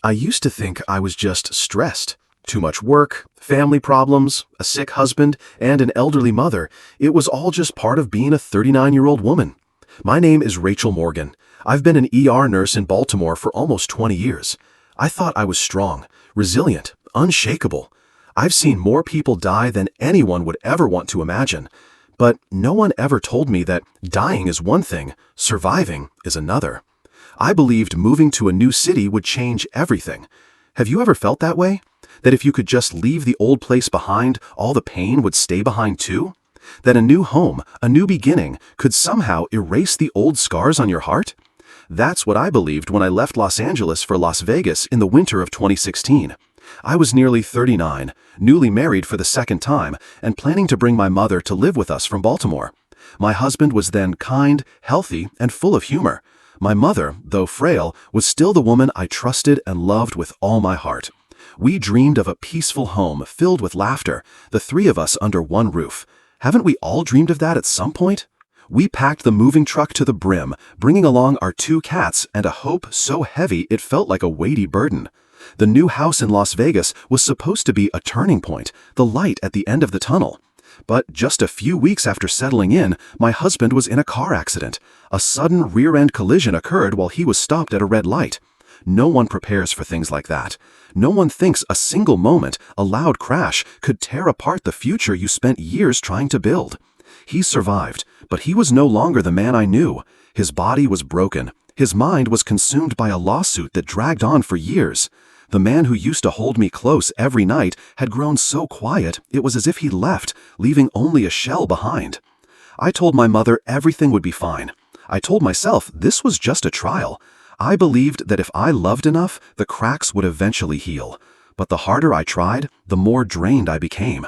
I used to think I was just stressed. Too much work, family problems, a sick husband, and an elderly mother. It was all just part of being a 39-year-old woman. My name is Rachel Morgan. I've been an ER nurse in Baltimore for almost 20 years. I thought I was strong, resilient, unshakable. I've seen more people die than anyone would ever want to imagine. But no one ever told me that dying is one thing, surviving is another. I believed moving to a new city would change everything. Have you ever felt that way? That if you could just leave the old place behind, all the pain would stay behind too? That a new home, a new beginning, could somehow erase the old scars on your heart? That's what I believed when I left Los Angeles for Las Vegas in the winter of 2016. I was nearly 39, newly married for the second time, and planning to bring my mother to live with us from Baltimore. My husband was then kind, healthy, and full of humor. My mother, though frail, was still the woman I trusted and loved with all my heart. We dreamed of a peaceful home filled with laughter, the three of us under one roof. Haven't we all dreamed of that at some point? We packed the moving truck to the brim, bringing along our 2 cats and a hope so heavy it felt like a weighty burden. The new house in Las Vegas was supposed to be a turning point, the light at the end of the tunnel. But just a few weeks after settling in, my husband was in a car accident. A sudden rear-end collision occurred while he was stopped at a red light. No one prepares for things like that. No one thinks a single moment, a loud crash, could tear apart the future you spent years trying to build. He survived, but he was no longer the man I knew. His body was broken. His mind was consumed by a lawsuit that dragged on for years. The man who used to hold me close every night had grown so quiet it was as if he left, leaving only a shell behind. I told my mother everything would be fine. I told myself this was just a trial. I believed that if I loved enough, the cracks would eventually heal. But the harder I tried, the more drained I became.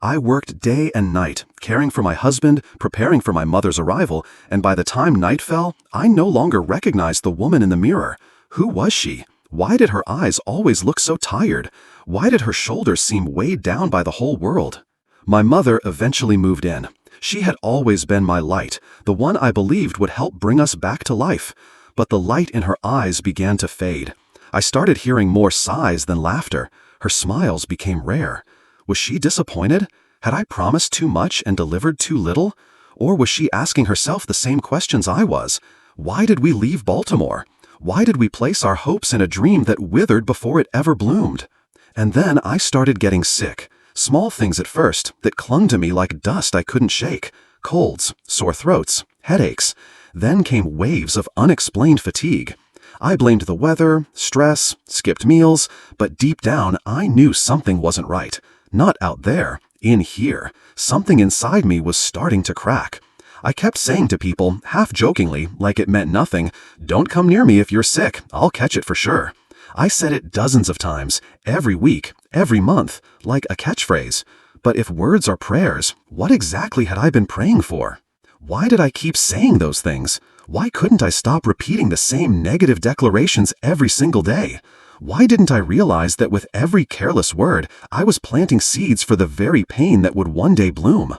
I worked day and night, caring for my husband, preparing for my mother's arrival, and by the time night fell, I no longer recognized the woman in the mirror. Who was she? Why did her eyes always look so tired? Why did her shoulders seem weighed down by the whole world? My mother eventually moved in. She had always been my light, the one I believed would help bring us back to life. But the light in her eyes began to fade. I started hearing more sighs than laughter. Her smiles became rare. Was she disappointed? Had I promised too much and delivered too little? Or was she asking herself the same questions I was? Why did we leave Baltimore? Why did we place our hopes in a dream that withered before it ever bloomed? And then I started getting sick. Small things at first that clung to me like dust I couldn't shake. Colds, sore throats, headaches. Then came waves of unexplained fatigue. I blamed the weather, stress, skipped meals, but deep down I knew something wasn't right. Not out there, in here. Something inside me was starting to crack. I kept saying to people, half jokingly, like it meant nothing, "Don't come near me if you're sick, I'll catch it for sure." I said it dozens of times, every week, every month, like a catchphrase. But if words are prayers, what exactly had I been praying for? Why did I keep saying those things? Why couldn't I stop repeating the same negative declarations every single day? Why didn't I realize that with every careless word, I was planting seeds for the very pain that would one day bloom?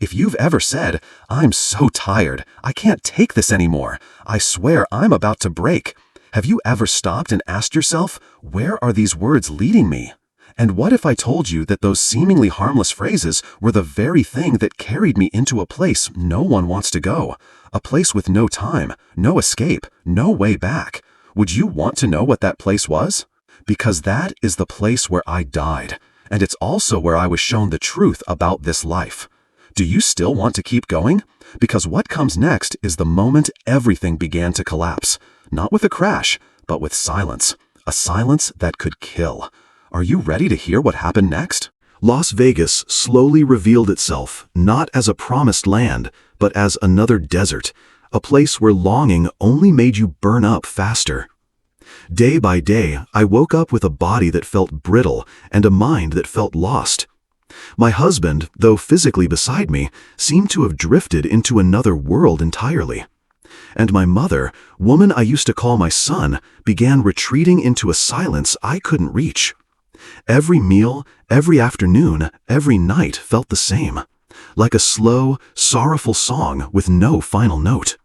If you've ever said, "I'm so tired, I can't take this anymore, I swear I'm about to break," have you ever stopped and asked yourself, where are these words leading me? And what if I told you that those seemingly harmless phrases were the very thing that carried me into a place no one wants to go, a place with no time, no escape, no way back? Would you want to know what that place was? Because that is the place where I died, and it's also where I was shown the truth about this life. Do you still want to keep going? Because what comes next is the moment everything began to collapse, not with a crash, but with silence, a silence that could kill. Are you ready to hear what happened next? Las Vegas slowly revealed itself, not as a promised land, but as another desert, a place where longing only made you burn up faster. Day by day, I woke up with a body that felt brittle and a mind that felt lost. My husband, though physically beside me, seemed to have drifted into another world entirely. And my mother, woman I used to call my son, began retreating into a silence I couldn't reach. Every meal, every afternoon, every night felt the same, like a slow, sorrowful song with no final note.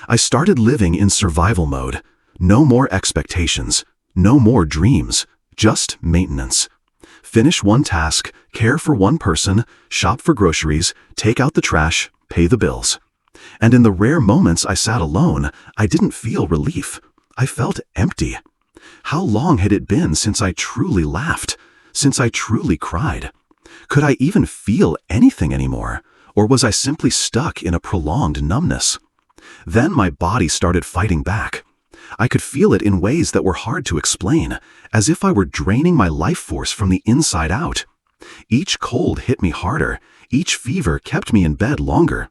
I started living in survival mode. No more expectations, No more dreams, just maintenance. Finish one task, care for one person, shop for groceries, take out the trash, pay the bills. And in the rare moments I sat alone, I didn't feel relief. I felt empty. How long had it been since I truly laughed, since I truly cried? Could I even feel anything anymore, or was I simply stuck in a prolonged numbness? Then my body started fighting back. I could feel it in ways that were hard to explain, as if I were draining my life force from the inside out. Each cold hit me harder, each fever kept me in bed longer.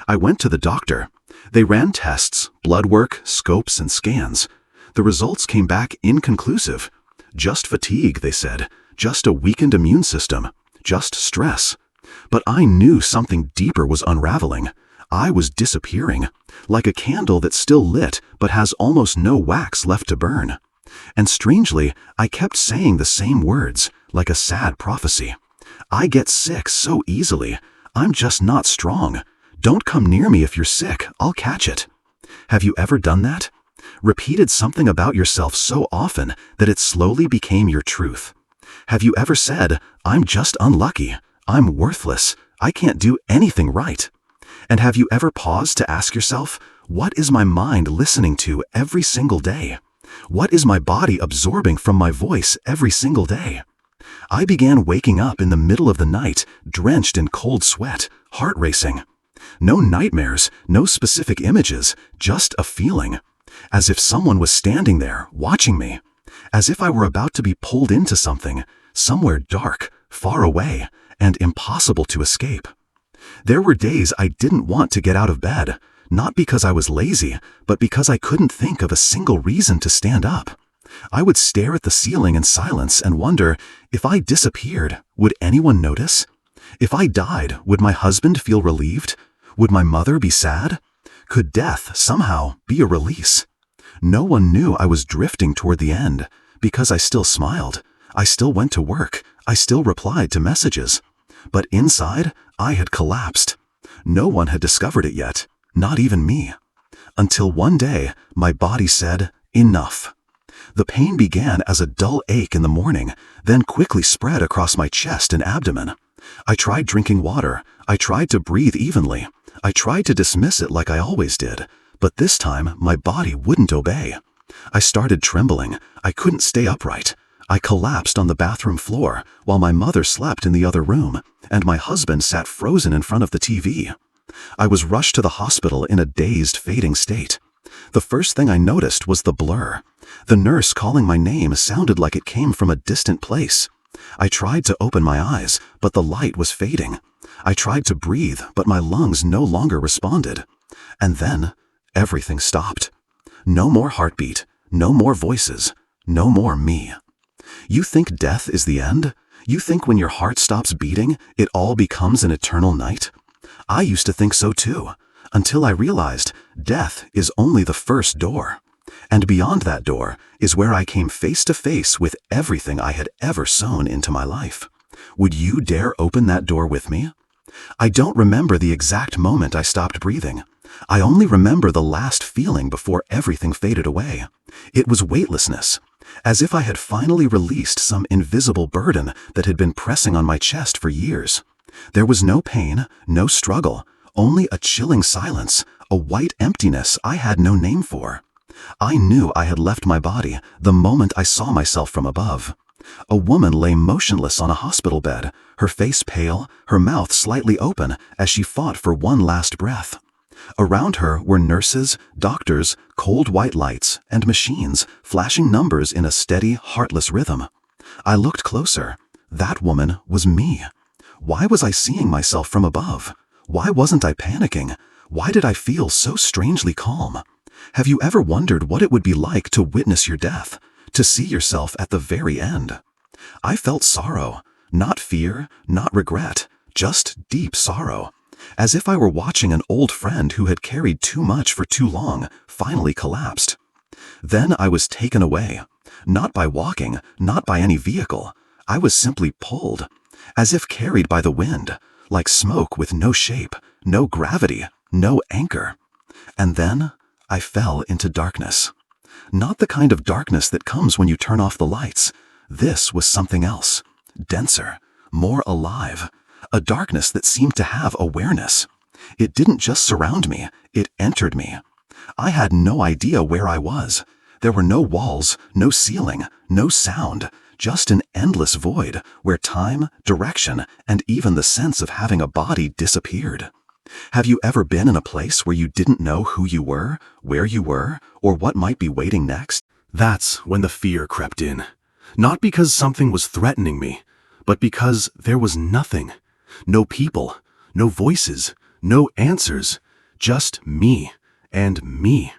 I went to the doctor. They ran tests, blood work, scopes, and scans. The results came back inconclusive. Just fatigue, they said, just a weakened immune system, just stress. But I knew something deeper was unraveling. I was disappearing, like a candle that's still lit but has almost no wax left to burn. And strangely, I kept saying the same words, like a sad prophecy. I get sick so easily. I'm just not strong. Don't come near me if you're sick, I'll catch it. Have you ever done that? Repeated something about yourself so often that it slowly became your truth. Have you ever said, I'm just unlucky, I'm worthless, I can't do anything right? And have you ever paused to ask yourself, what is my mind listening to every single day? What is my body absorbing from my voice every single day? I began waking up in the middle of the night, drenched in cold sweat, heart racing. No nightmares, no specific images, just a feeling. As if someone was standing there, watching me. As if I were about to be pulled into something, somewhere dark, far away, and impossible to escape. There were days I didn't want to get out of bed, not because I was lazy, but because I couldn't think of a single reason to stand up. I would stare at the ceiling in silence and wonder, if I disappeared, would anyone notice? If I died, would my husband feel relieved? Would my mother be sad? Could death, somehow, be a release? No one knew I was drifting toward the end, because I still smiled, I still went to work, I still replied to messages. But inside, I had collapsed. No one had discovered it yet, not even me. Until one day, my body said, enough. The pain began as a dull ache in the morning, then quickly spread across my chest and abdomen. I tried drinking water, I tried to breathe evenly, I tried to dismiss it like I always did, but this time my body wouldn't obey. I started trembling, I couldn't stay upright. I collapsed on the bathroom floor while my mother slept in the other room, and my husband sat frozen in front of the TV. I was rushed to the hospital in a dazed, fading state. The first thing I noticed was the blur. The nurse calling my name sounded like it came from a distant place. I tried to open my eyes, but the light was fading. I tried to breathe, but my lungs no longer responded. And then, everything stopped. No more heartbeat, no more voices, no more me. You think death is the end? You think when your heart stops beating, it all becomes an eternal night? I used to think so too, until I realized death is only the first door. And beyond that door is where I came face to face with everything I had ever sown into my life. Would you dare open that door with me? I don't remember the exact moment I stopped breathing. I only remember the last feeling before everything faded away. It was weightlessness, as if I had finally released some invisible burden that had been pressing on my chest for years. There was no pain, no struggle, only a chilling silence, a white emptiness I had no name for. I knew I had left my body the moment I saw myself from above. A woman lay motionless on a hospital bed, her face pale, her mouth slightly open as she fought for one last breath. Around her were nurses, doctors, cold white lights, and machines flashing numbers in a steady, heartless rhythm. I looked closer. That woman was me. Why was I seeing myself from above? Why wasn't I panicking? Why did I feel so strangely calm? Have you ever wondered what it would be like to witness your death, to see yourself at the very end? I felt sorrow, not fear, not regret, just deep sorrow. As if I were watching an old friend who had carried too much for too long, finally collapsed. Then I was taken away, not by walking, not by any vehicle. I was simply pulled, as if carried by the wind, like smoke with no shape, no gravity, no anchor. And then I fell into darkness. Not the kind of darkness that comes when you turn off the lights. This was something else. Denser, more alive. A darkness that seemed to have awareness. It didn't just surround me, it entered me. I had no idea where I was. There were no walls, no ceiling, no sound, just an endless void where time, direction, and even the sense of having a body disappeared. Have you ever been in a place where you didn't know who you were, where you were, or what might be waiting next? That's when the fear crept in. Not because something was threatening me, but because there was nothing. No people, no voices, no answers, just me and me.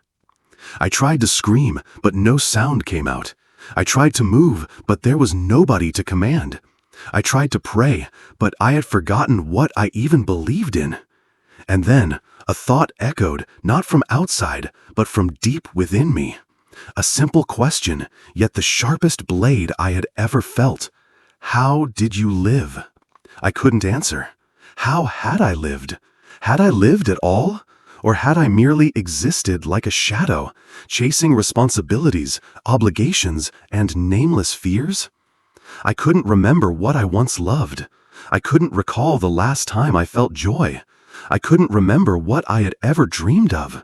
I tried to scream, but no sound came out. I tried to move, but there was nobody to command. I tried to pray, but I had forgotten what I even believed in. And then a thought echoed, not from outside, but from deep within me. A simple question, yet the sharpest blade I had ever felt. How did you live? I couldn't answer. How had I lived? Had I lived at all? Or had I merely existed like a shadow, chasing responsibilities, obligations, and nameless fears? I couldn't remember what I once loved. I couldn't recall the last time I felt joy. I couldn't remember what I had ever dreamed of.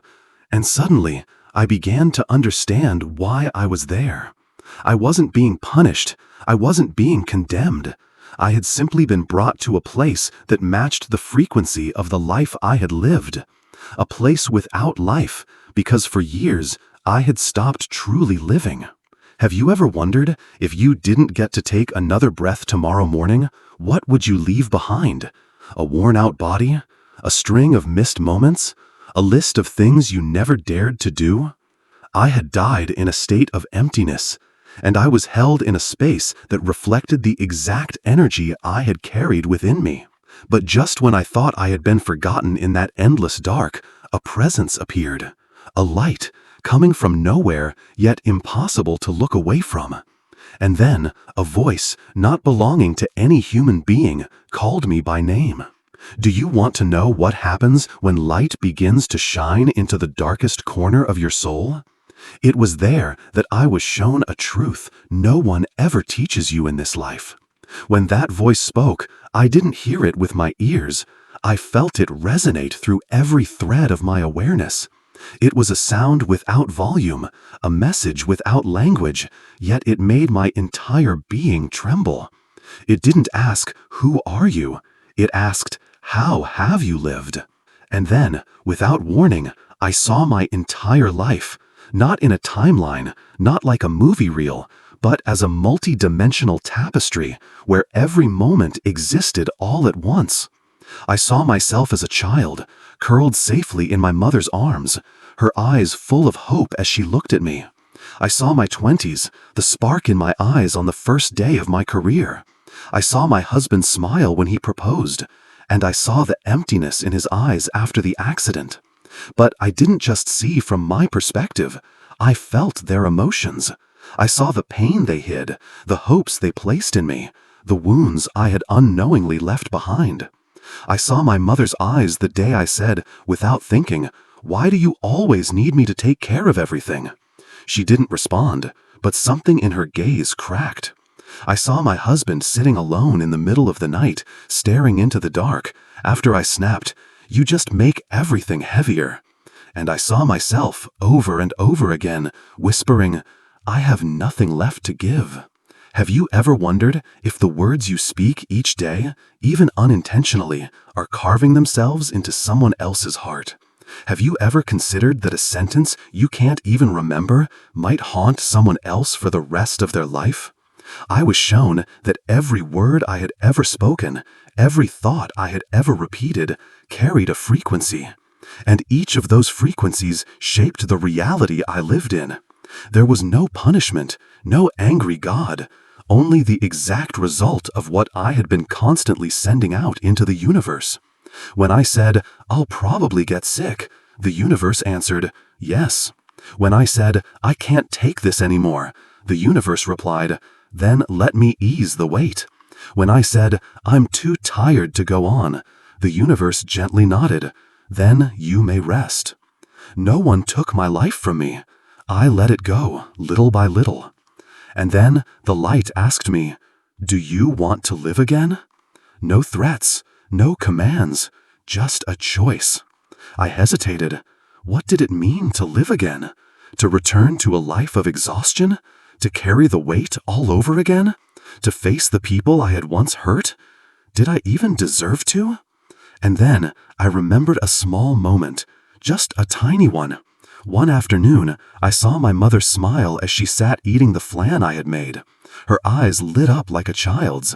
And suddenly, I began to understand why I was there. I wasn't being punished. I wasn't being condemned. I had simply been brought to a place that matched the frequency of the life I had lived. A place without life, because for years, I had stopped truly living. Have you ever wondered, if you didn't get to take another breath tomorrow morning, what would you leave behind? A worn-out body? A string of missed moments? A list of things you never dared to do? I had died in a state of emptiness, and I was held in a space that reflected the exact energy I had carried within me. But just when I thought I had been forgotten in that endless dark, a presence appeared. A light, coming from nowhere, yet impossible to look away from. And then, a voice, not belonging to any human being, called me by name. Do you want to know what happens when light begins to shine into the darkest corner of your soul? It was there that I was shown a truth no one ever teaches you in this life. When that voice spoke, I didn't hear it with my ears. I felt it resonate through every thread of my awareness. It was a sound without volume, a message without language, yet it made my entire being tremble. It didn't ask, "Who are you?" It asked, "How have you lived?" And then, without warning, I saw my entire life, not in a timeline, not like a movie reel, but as a multi-dimensional tapestry where every moment existed all at once. I saw myself as a child, curled safely in my mother's arms, her eyes full of hope as she looked at me. I saw my 20s, the spark in my eyes on the first day of my career. I saw my husband smile when he proposed, and I saw the emptiness in his eyes after the accident. But I didn't just see from my perspective, I felt their emotions. I saw the pain they hid, the hopes they placed in me, the wounds I had unknowingly left behind. I saw my mother's eyes the day I said, without thinking, "Why do you always need me to take care of everything?" She didn't respond, but something in her gaze cracked. I saw my husband sitting alone in the middle of the night, staring into the dark, after I snapped, "You just make everything heavier." And I saw myself, over and over again, whispering, "I have nothing left to give." Have you ever wondered if the words you speak each day, even unintentionally, are carving themselves into someone else's heart? Have you ever considered that a sentence you can't even remember might haunt someone else for the rest of their life? I was shown that every word I had ever spoken, every thought I had ever repeated, carried a frequency. And each of those frequencies shaped the reality I lived in. There was no punishment, no angry God, only the exact result of what I had been constantly sending out into the universe. When I said, "I'll probably get sick," the universe answered, "Yes." When I said, "I can't take this anymore," the universe replied, "Then let me ease the weight." When I said, "I'm too tired to go on," the universe gently nodded, "Then you may rest." No one took my life from me. I let it go, little by little. And then the light asked me, "Do you want to live again?" No threats, no commands, just a choice. I hesitated. What did it mean to live again? To return to a life of exhaustion? To carry the weight all over again? To face the people I had once hurt? Did I even deserve to? And then I remembered a small moment, just a tiny one. One afternoon, I saw my mother smile as she sat eating the flan I had made. Her eyes lit up like a child's.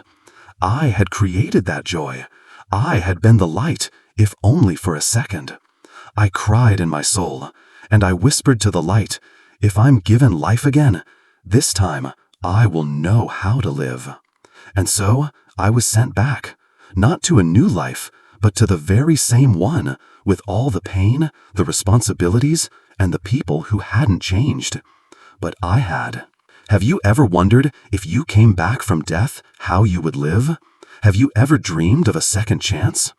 I had created that joy. I had been the light, if only for a second. I cried in my soul, and I whispered to the light, "If I'm given life again, this time I will know how to live." And so I was sent back, not to a new life, but to the very same one, with all the pain, the responsibilities, and the people who hadn't changed. But I had. Have you ever wondered if you came back from death, how you would live? Have you ever dreamed of a second chance?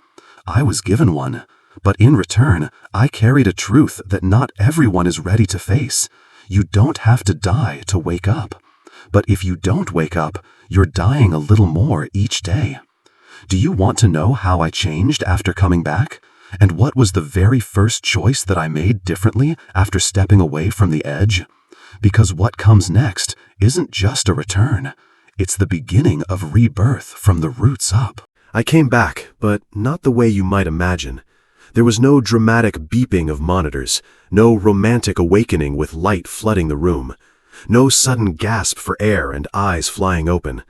I was given one, but in return, I carried a truth that not everyone is ready to face. You don't have to die to wake up. But if you don't wake up, you're dying a little more each day. Do you want to know how I changed after coming back? And what was the very first choice that I made differently after stepping away from the edge? Because what comes next isn't just a return. It's the beginning of rebirth from the roots up. I came back, but not the way you might imagine. There was no dramatic beeping of monitors, no romantic awakening with light flooding the room, no sudden gasp for air and eyes flying open.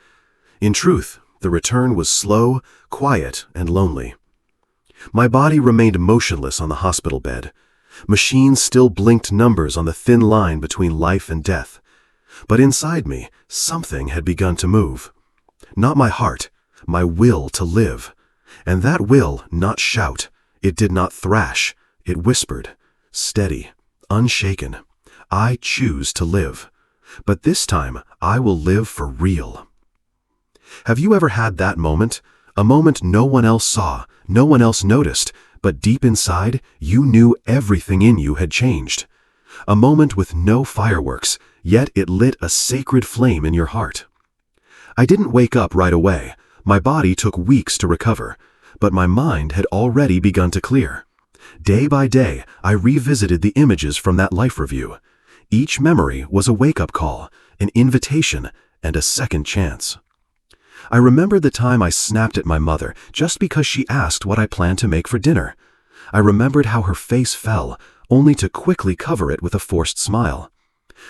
In truth, the return was slow, quiet, and lonely. My body remained motionless on the hospital bed. Machines still blinked numbers on the thin line between life and death. But inside me, something had begun to move. Not my heart, my will to live. And that will not shout. It did not thrash. It whispered, steady, unshaken. I choose to live. But this time, I will live for real. Have you ever had that moment? A moment no one else saw, no one else noticed, but deep inside, you knew everything in you had changed. A moment with no fireworks, yet it lit a sacred flame in your heart. I didn't wake up right away. My body took weeks to recover, but my mind had already begun to clear. Day by day, I revisited the images from that life review. Each memory was a wake-up call, an invitation, and a second chance. I remembered the time I snapped at my mother just because she asked what I planned to make for dinner. I remembered how her face fell, only to quickly cover it with a forced smile.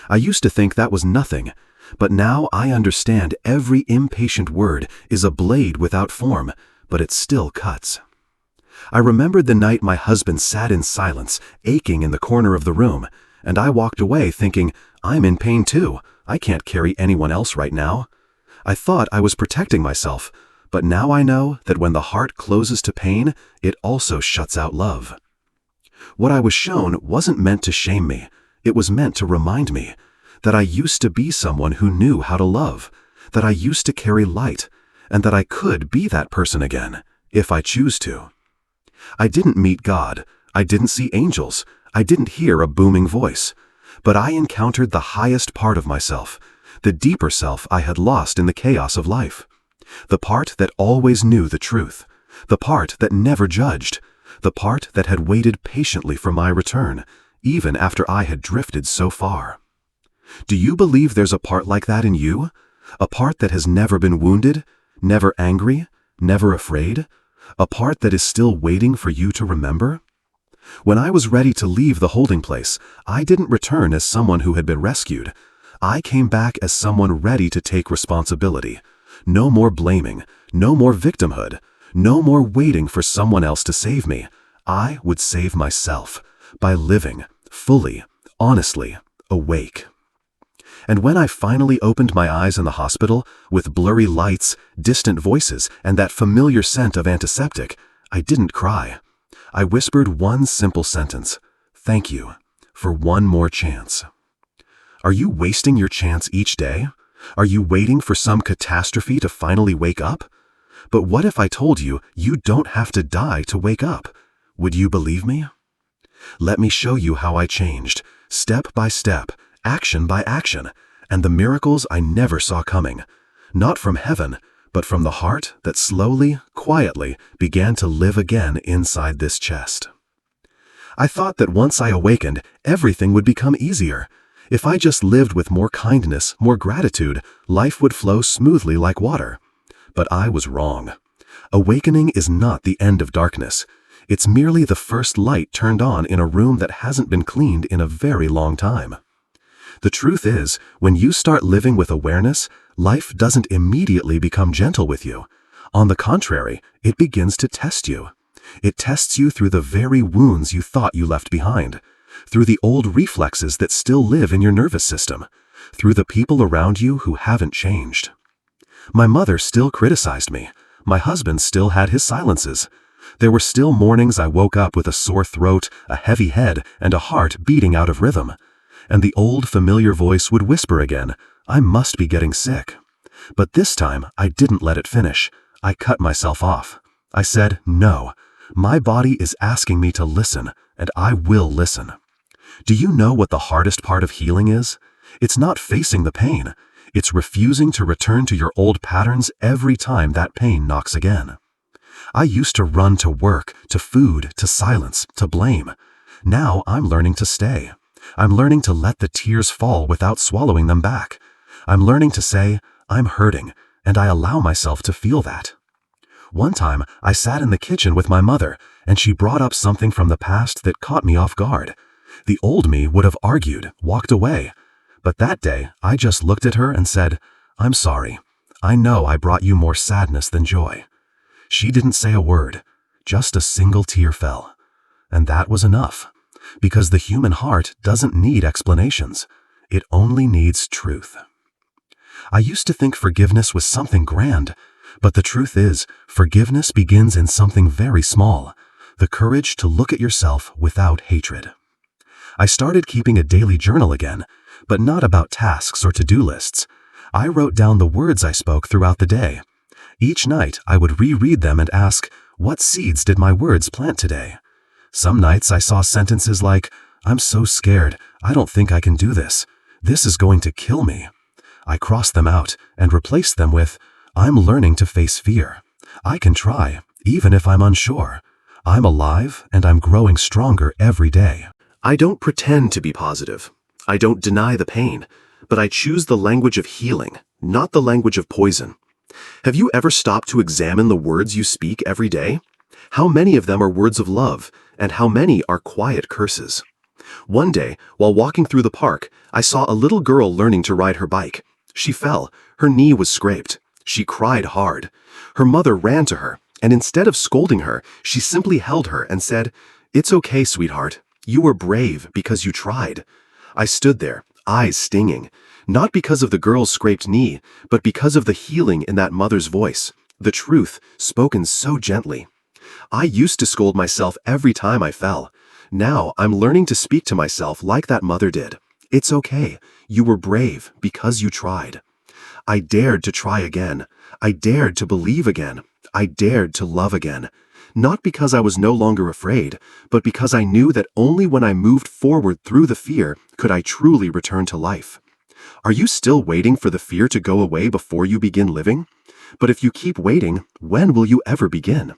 I used to think that was nothing, but now I understand every impatient word is a blade without form, but it still cuts. I remembered the night my husband sat in silence, aching in the corner of the room, and I walked away thinking, I'm in pain too. I can't carry anyone else right now. I thought I was protecting myself, but now I know that when the heart closes to pain, it also shuts out love. What I was shown wasn't meant to shame me. It was meant to remind me that I used to be someone who knew how to love, that I used to carry light, and that I could be that person again, if I choose to. I didn't meet God. I didn't see angels. I didn't hear a booming voice. But I encountered the highest part of myself, the deeper self I had lost in the chaos of life. The part that always knew the truth. The part that never judged. The part that had waited patiently for my return, even after I had drifted so far. Do you believe there's a part like that in you? A part that has never been wounded, never angry, never afraid? A part that is still waiting for you to remember? When I was ready to leave the holding place, I didn't return as someone who had been rescued. I came back as someone ready to take responsibility. No more blaming, no more victimhood, no more waiting for someone else to save me. I would save myself by living fully, honestly, awake. And when I finally opened my eyes in the hospital, with blurry lights, distant voices, and that familiar scent of antiseptic, I didn't cry. I whispered one simple sentence, "Thank you for one more chance." Are you wasting your chance each day? Are you waiting for some catastrophe to finally wake up? But what if I told you you don't have to die to wake up? Would you believe me? Let me show you how I changed, step by step, action by action, and the miracles I never saw coming. Not from heaven, but from the heart that slowly, quietly began to live again inside this chest. I thought that once I awakened, everything would become easier. If I just lived with more kindness, more gratitude, life would flow smoothly like water. But I was wrong. Awakening is not the end of darkness. It's merely the first light turned on in a room that hasn't been cleaned in a very long time. The truth is, when you start living with awareness, life doesn't immediately become gentle with you. On the contrary, it begins to test you. It tests you through the very wounds you thought you left behind, through the old reflexes that still live in your nervous system, through the people around you who haven't changed. My mother still criticized me. My husband still had his silences. There were still mornings I woke up with a sore throat, a heavy head, and a heart beating out of rhythm. And the old familiar voice would whisper again, "I must be getting sick." But this time, I didn't let it finish. I cut myself off. I said, "No. My body is asking me to listen, and I will listen." Do you know what the hardest part of healing is? It's not facing the pain. It's refusing to return to your old patterns every time that pain knocks again. I used to run to work, to food, to silence, to blame. Now I'm learning to stay. I'm learning to let the tears fall without swallowing them back. I'm learning to say, "I'm hurting," and I allow myself to feel that. One time, I sat in the kitchen with my mother, and she brought up something from the past that caught me off guard. The old me would have argued, walked away. But that day, I just looked at her and said, "I'm sorry. I know I brought you more sadness than joy." She didn't say a word. Just a single tear fell. And that was enough. Because the human heart doesn't need explanations. It only needs truth. I used to think forgiveness was something grand. But the truth is, forgiveness begins in something very small, the courage to look at yourself without hatred. I started keeping a daily journal again, but not about tasks or to-do lists. I wrote down the words I spoke throughout the day. Each night, I would reread them and ask, what seeds did my words plant today? Some nights I saw sentences like, "I'm so scared, I don't think I can do this. This is going to kill me." I crossed them out and replaced them with, "I'm learning to face fear. I can try, even if I'm unsure. I'm alive and I'm growing stronger every day." I don't pretend to be positive. I don't deny the pain, but I choose the language of healing, not the language of poison. Have you ever stopped to examine the words you speak every day? How many of them are words of love, and how many are quiet curses? One day, while walking through the park, I saw a little girl learning to ride her bike. She fell. Her knee was scraped. She cried hard. Her mother ran to her, and instead of scolding her, she simply held her and said, "It's okay, sweetheart. You were brave because you tried." I stood there, eyes stinging, not because of the girl's scraped knee, but because of the healing in that mother's voice, the truth spoken so gently. I used to scold myself every time I fell. Now I'm learning to speak to myself like that mother did. It's okay. You were brave because you tried. I dared to try again. I dared to believe again. I dared to love again. Not because I was no longer afraid, but because I knew that only when I moved forward through the fear could I truly return to life. Are you still waiting for the fear to go away before you begin living? But if you keep waiting, when will you ever begin?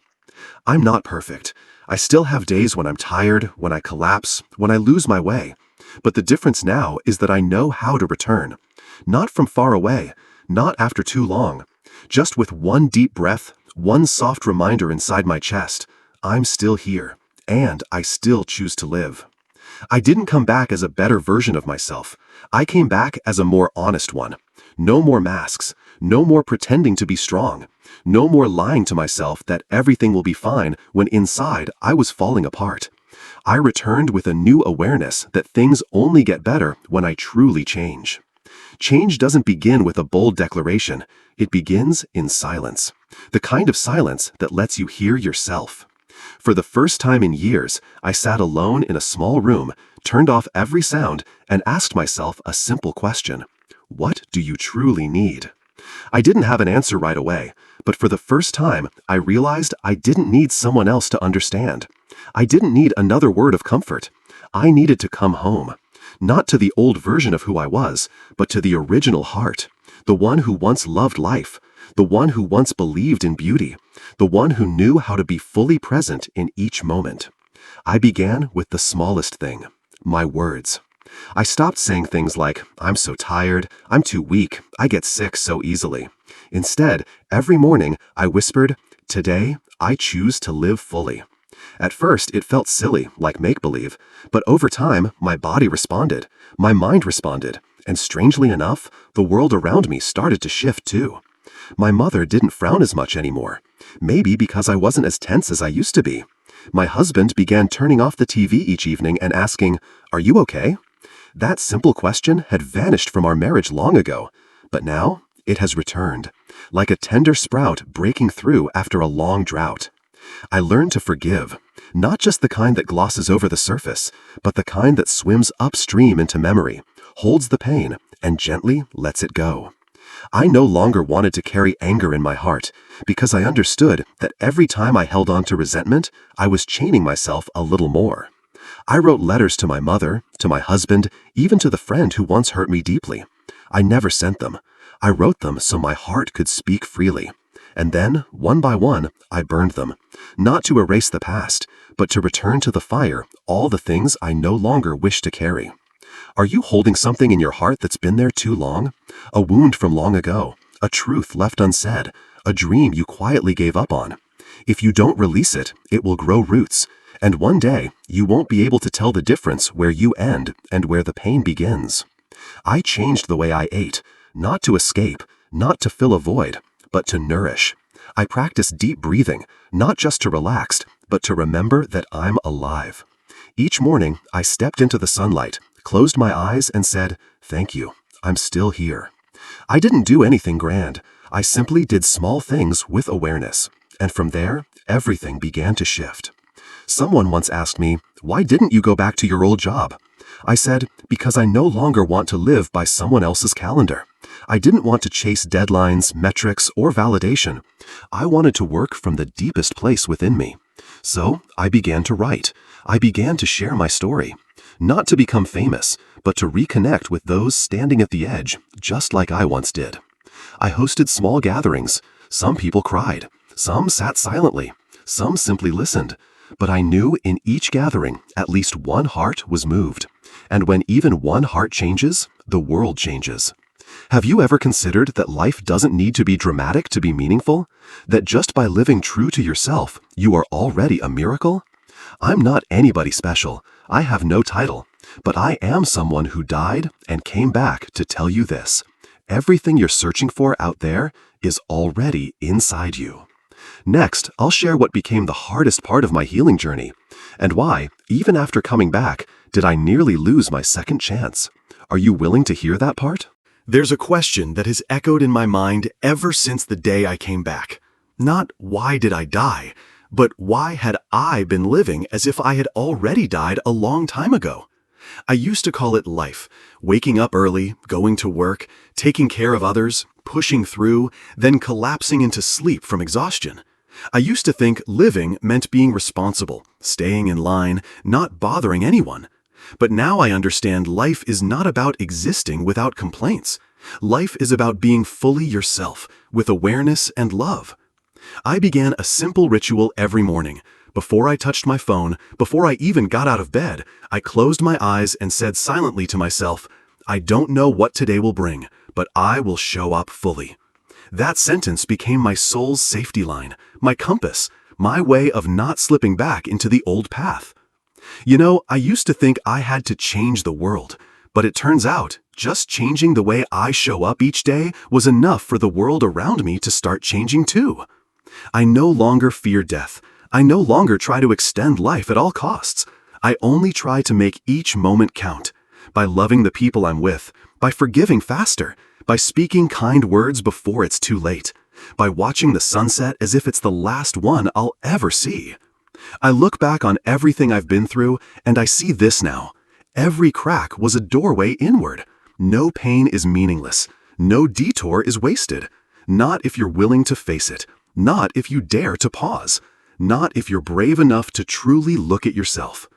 I'm not perfect. I still have days when I'm tired, when I collapse, when I lose my way. But the difference now is that I know how to return. Not from far away, not after too long. Just with one deep breath, one soft reminder inside my chest, I'm still here, and I still choose to live. I didn't come back as a better version of myself. I came back as a more honest one. No more masks, no more pretending to be strong, no more lying to myself that everything will be fine when inside I was falling apart. I returned with a new awareness that things only get better when I truly change. Change doesn't begin with a bold declaration. It begins in silence. The kind of silence that lets you hear yourself. For the first time in years, I sat alone in a small room, turned off every sound, and asked myself a simple question. What do you truly need? I didn't have an answer right away, but for the first time, I realized I didn't need someone else to understand. I didn't need another word of comfort. I needed to come home. Not to the old version of who I was, but to the original heart, the one who once loved life, the one who once believed in beauty, the one who knew how to be fully present in each moment. I began with the smallest thing, my words. I stopped saying things like, "I'm so tired, I'm too weak, I get sick so easily." Instead, every morning I whispered, "Today, I choose to live fully." At first, it felt silly, like make-believe, but over time, my body responded, my mind responded, and strangely enough, the world around me started to shift too. My mother didn't frown as much anymore, maybe because I wasn't as tense as I used to be. My husband began turning off the TV each evening and asking, "Are you okay?" That simple question had vanished from our marriage long ago, but now it has returned, like a tender sprout breaking through after a long drought. I learned to forgive, not just the kind that glosses over the surface, but the kind that swims upstream into memory, holds the pain, and gently lets it go. I no longer wanted to carry anger in my heart, because I understood that every time I held on to resentment, I was chaining myself a little more. I wrote letters to my mother, to my husband, even to the friend who once hurt me deeply. I never sent them. I wrote them so my heart could speak freely. And then, one by one, I burned them, not to erase the past, but to return to the fire all the things I no longer wish to carry. Are you holding something in your heart that's been there too long? A wound from long ago, a truth left unsaid, a dream you quietly gave up on. If you don't release it, it will grow roots, and one day you won't be able to tell the difference where you end and where the pain begins. I changed the way I ate, not to escape, not to fill a void, but to nourish. I practiced deep breathing, not just to relax, but to remember that I'm alive. Each morning, I stepped into the sunlight, closed my eyes, and said, "Thank you, I'm still here." I didn't do anything grand. I simply did small things with awareness. And from there, everything began to shift. Someone once asked me, "Why didn't you go back to your old job?" I said, "Because I no longer want to live by someone else's calendar. I didn't want to chase deadlines, metrics, or validation. I wanted to work from the deepest place within me." So I began to write. I began to share my story. Not to become famous, but to reconnect with those standing at the edge, just like I once did. I hosted small gatherings. Some people cried. Some sat silently. Some simply listened. But I knew in each gathering, at least one heart was moved. And when even one heart changes, the world changes. Have you ever considered that life doesn't need to be dramatic to be meaningful? That just by living true to yourself, you are already a miracle? I'm not anybody special. I have no title. But I am someone who died and came back to tell you this. Everything you're searching for out there is already inside you. Next, I'll share what became the hardest part of my healing journey, and why, even after coming back, did I nearly lose my second chance. Are you willing to hear that part? There's a question that has echoed in my mind ever since the day I came back. Not why did I die, but why had I been living as if I had already died a long time ago? I used to call it life, waking up early, going to work, taking care of others, pushing through, then collapsing into sleep from exhaustion. I used to think living meant being responsible, staying in line, not bothering anyone. But now I understand life is not about existing without complaints. Life is about being fully yourself, with awareness and love. I began a simple ritual every morning. Before I touched my phone, before I even got out of bed, I closed my eyes and said silently to myself, "I don't know what today will bring, but I will show up fully." That sentence became my soul's safety line, my compass, my way of not slipping back into the old path. You know, I used to think I had to change the world, but it turns out just changing the way I show up each day was enough for the world around me to start changing too. I no longer fear death. I no longer try to extend life at all costs. I only try to make each moment count, by loving the people I'm with, by forgiving faster, by speaking kind words before it's too late, by watching the sunset as if it's the last one I'll ever see. I look back on everything I've been through, and I see this now. Every crack was a doorway inward. No pain is meaningless. No detour is wasted. Not if you're willing to face it. Not if you dare to pause. Not if you're brave enough to truly look at yourself.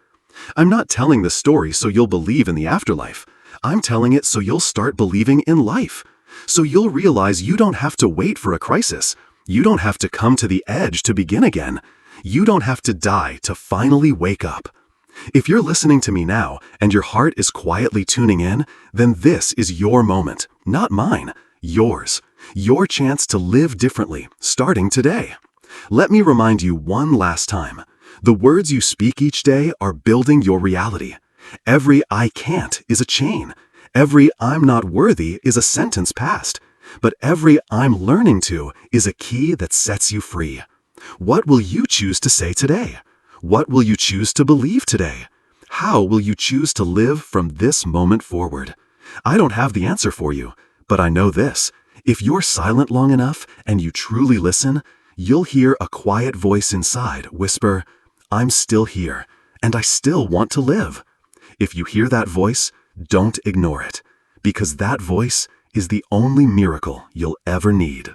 I'm not telling this story so you'll believe in the afterlife. I'm telling it so you'll start believing in life. So you'll realize you don't have to wait for a crisis. You don't have to come to the edge to begin again. You don't have to die to finally wake up. If you're listening to me now and your heart is quietly tuning in, then this is your moment, not mine, yours. Your chance to live differently, starting today. Let me remind you one last time. The words you speak each day are building your reality. Every "I can't" is a chain. Every "I'm not worthy" is a sentence passed. But every "I'm learning to" is a key that sets you free. What will you choose to say today? What will you choose to believe today? How will you choose to live from this moment forward? I don't have the answer for you, but I know this. If you're silent long enough and you truly listen, you'll hear a quiet voice inside whisper, "I'm still here, and I still want to live." If you hear that voice, don't ignore it, because that voice is the only miracle you'll ever need.